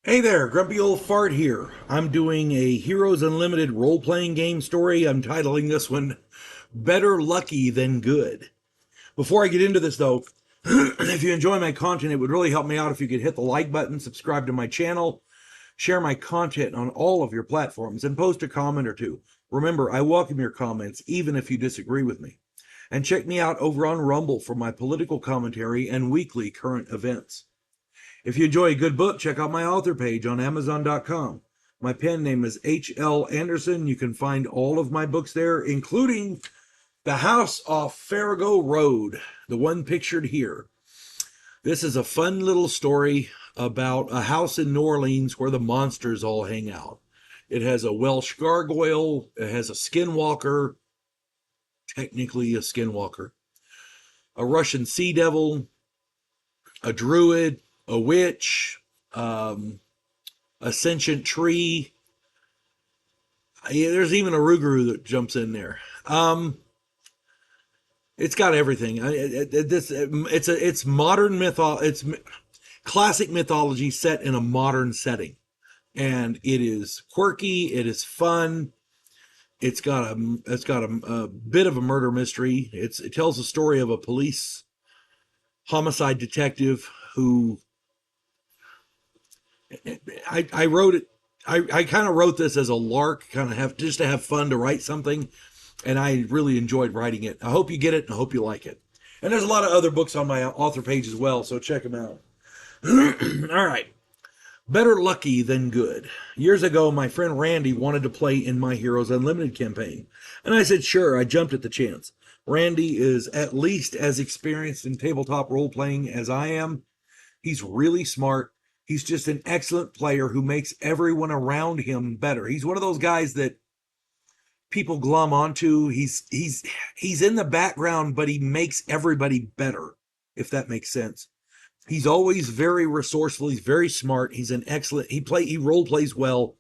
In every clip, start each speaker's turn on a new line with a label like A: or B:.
A: Hey there, Grumpy Old Fart here. I'm doing a Heroes Unlimited role-playing game story. I'm titling this one Better Lucky Than Good. Before I get into this though, if you enjoy my content, it would really help me out if you could hit the like button, subscribe to my channel, share my content on all of your platforms, and post a comment or two. Remember, I welcome your comments, even if you disagree with me. And check me out over on Rumble for my political commentary and weekly current events. If you enjoy a good book, check out my author page on Amazon.com. My pen name is H.L. Anderson. You can find all of my books there, including The House off Farrago Road, the one pictured here. This is a fun little story about a house in New Orleans where the monsters all hang out. It has a Welsh gargoyle, it has a skinwalker, technically a skinwalker, a Russian sea devil, a druid, a witch, a sentient tree. Yeah, there's even a Rougarou that jumps in there. It's got everything. It's modern it's classic mythology set in a modern setting, and it is quirky. It is fun. It's got a bit of a murder mystery. It tells the story of a police homicide detective who I wrote it. I kind of wrote this as a lark, kind of have just to have fun to write something, and I really enjoyed writing it. I hope you get it, and I hope you like it. And there's a lot of other books on my author page as well, so check them out. All right. Better lucky than good. Years ago, my friend Randy wanted to play in my Heroes Unlimited campaign, and I said sure. I jumped at the chance. Randy is at least as experienced in tabletop role playing as I am. He's really smart. He's just an excellent player who makes everyone around him better. He's one of those guys that people glom onto. He's in the background, but he makes everybody better, if that makes sense. He's always very resourceful. He's very smart. He's an excellent. He role plays well.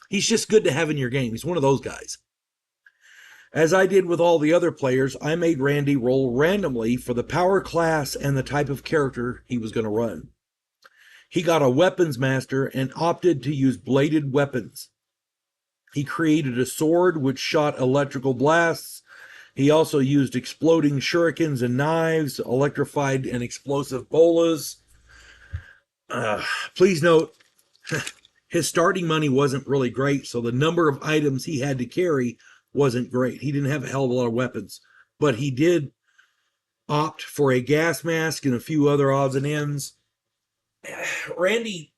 A: He's just good to have in your game. He's one of those guys. As I did with all the other players, I made Randy roll randomly for the power class and the type of character he was going to run. He got a weapons master and opted to use bladed weapons. He created a sword which shot electrical blasts. He also used exploding shurikens and knives, electrified and explosive bolas. Please note, his starting money wasn't really great, so the number of items he had to carry wasn't great. He didn't have a hell of a lot of weapons, but he did opt for a gas mask and a few other odds and ends. Randy,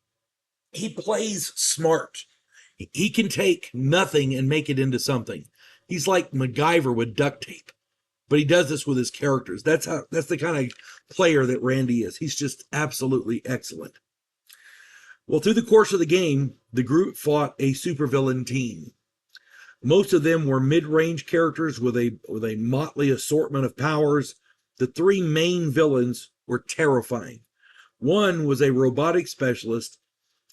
A: he plays smart. He can take nothing and make it into something. He's like MacGyver with duct tape, but he does this with his characters. That's the kind of player that Randy is. He's just absolutely excellent. Well, through the course of the game, the group fought a supervillain team. Most of them were mid-range characters with a motley assortment of powers. The three main villains were terrifying. One was a robotic specialist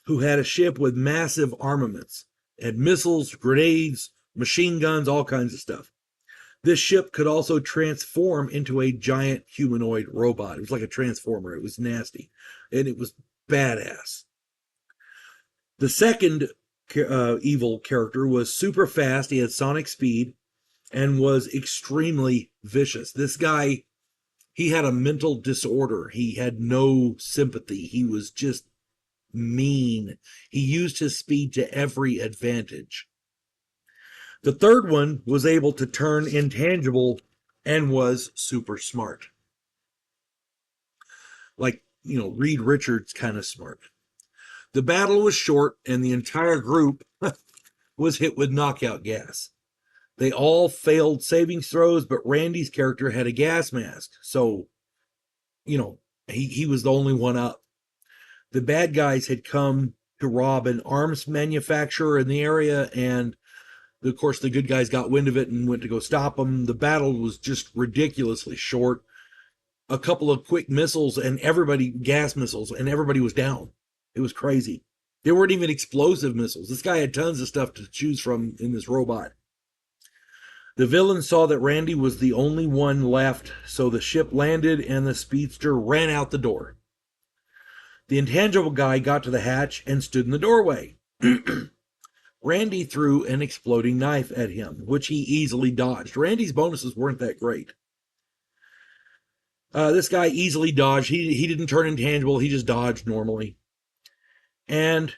A: who had a ship with massive armaments. It had missiles, grenades, machine guns, all kinds of stuff. This ship could also transform into a giant humanoid robot. It was like a transformer. It was nasty, and it was badass. The second evil character was super fast. He had sonic speed and was extremely vicious. This guy, he had a mental disorder. He had no sympathy. He was just mean. He used his speed to every advantage. The third one was able to turn intangible and was super smart. Like, Reed Richards kind of smart. The battle was short, and the entire group was hit with knockout gas. They all failed saving throws, but Randy's character had a gas mask, so, he was the only one up. The bad guys had come to rob an arms manufacturer in the area, and of course the good guys got wind of it and went to go stop them. The battle was just ridiculously short. A couple of quick missiles and gas missiles, and everybody was down. It was crazy. There weren't even explosive missiles. This guy had tons of stuff to choose from in this robot. The villain saw that Randy was the only one left, so the ship landed and the speedster ran out the door. The intangible guy got to the hatch and stood in the doorway. Randy threw an exploding knife at him, which he easily dodged. Randy's bonuses weren't that great. This guy easily dodged. He didn't turn intangible. He just dodged normally. And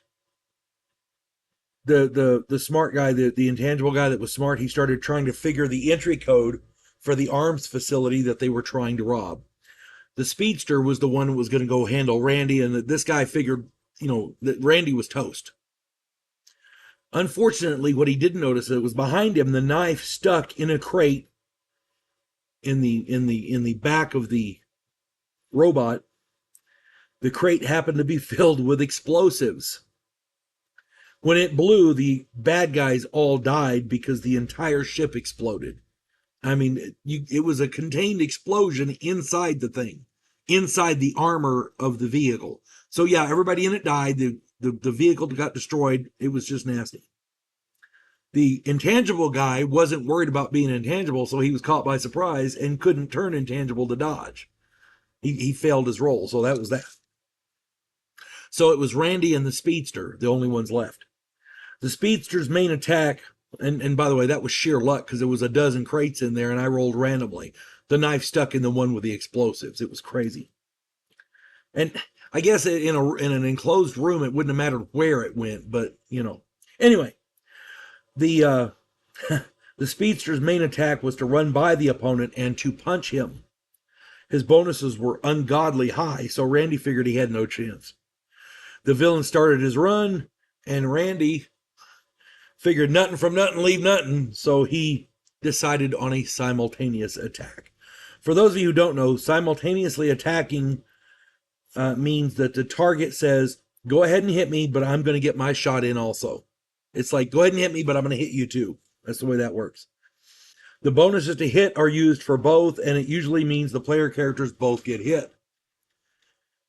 A: the smart guy, the intangible guy that was smart, he started trying to figure the entry code for the arms facility that they were trying to rob. The speedster was the one who was going to go handle Randy, and this guy figured, that Randy was toast. Unfortunately, what he didn't notice, it was behind him, the knife stuck in a crate in the back of the robot. The crate happened to be filled with explosives. When it blew, the bad guys all died because the entire ship exploded. I mean, it was a contained explosion inside the thing, inside the armor of the vehicle. So yeah, everybody in it died. The vehicle got destroyed. It was just nasty. The intangible guy wasn't worried about being intangible, so he was caught by surprise and couldn't turn intangible to dodge. He failed his role, so that was that. So it was Randy and the speedster, the only ones left. The speedster's main attack, and by the way, that was sheer luck because there was a dozen crates in there and I rolled randomly. The knife stuck in the one with the explosives. It was crazy. And I guess in an enclosed room, it wouldn't have mattered where it went, but Anyway, the the speedster's main attack was to run by the opponent and to punch him. His bonuses were ungodly high, so Randy figured he had no chance. The villain started his run, and Randy figured nothing from nothing, leave nothing, so he decided on a simultaneous attack. For those of you who don't know, simultaneously attacking means that the target says, go ahead and hit me, but I'm going to get my shot in also. It's like, go ahead and hit me, but I'm going to hit you too. That's the way that works. The bonuses to hit are used for both, and it usually means the player characters both get hit.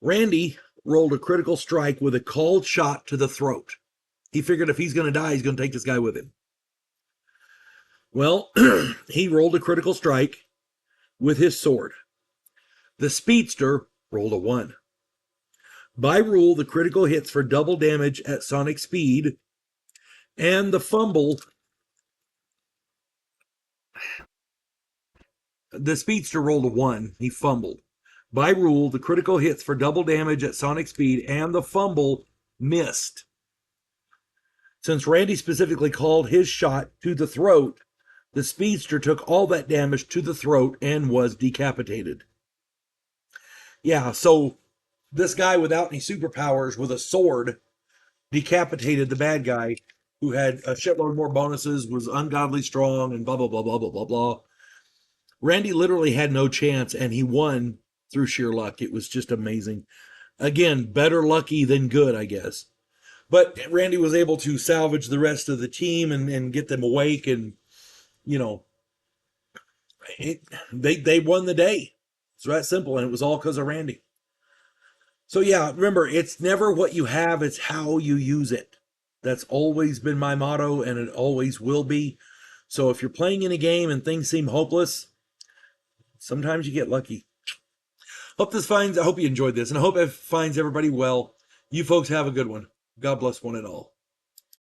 A: Randy rolled a critical strike with a called shot to the throat. He figured if he's going to die, he's going to take this guy with him. Well, he rolled a critical strike with his sword. The speedster rolled a 1. By rule, the critical hits for double damage at sonic speed, and the fumble. The speedster rolled a 1. He fumbled. By rule, the critical hits for double damage at sonic speed and the fumble missed. Since Randy specifically called his shot to the throat, the speedster took all that damage to the throat and was decapitated. Yeah, so this guy without any superpowers with a sword decapitated the bad guy who had a shitload more bonuses, was ungodly strong, and blah, blah, blah, blah, blah, blah, blah. Randy literally had no chance, and he won through sheer luck. It was just amazing. Again, better lucky than good, I guess. But Randy was able to salvage the rest of the team and get them awake, and, they won the day. It's that simple, and it was all because of Randy. So yeah, remember, it's never what you have, it's how you use it. That's always been my motto, and it always will be. So if you're playing in a game and things seem hopeless, sometimes you get lucky. I hope you enjoyed this, and I hope it finds everybody well. You folks have a good one. God bless one and all.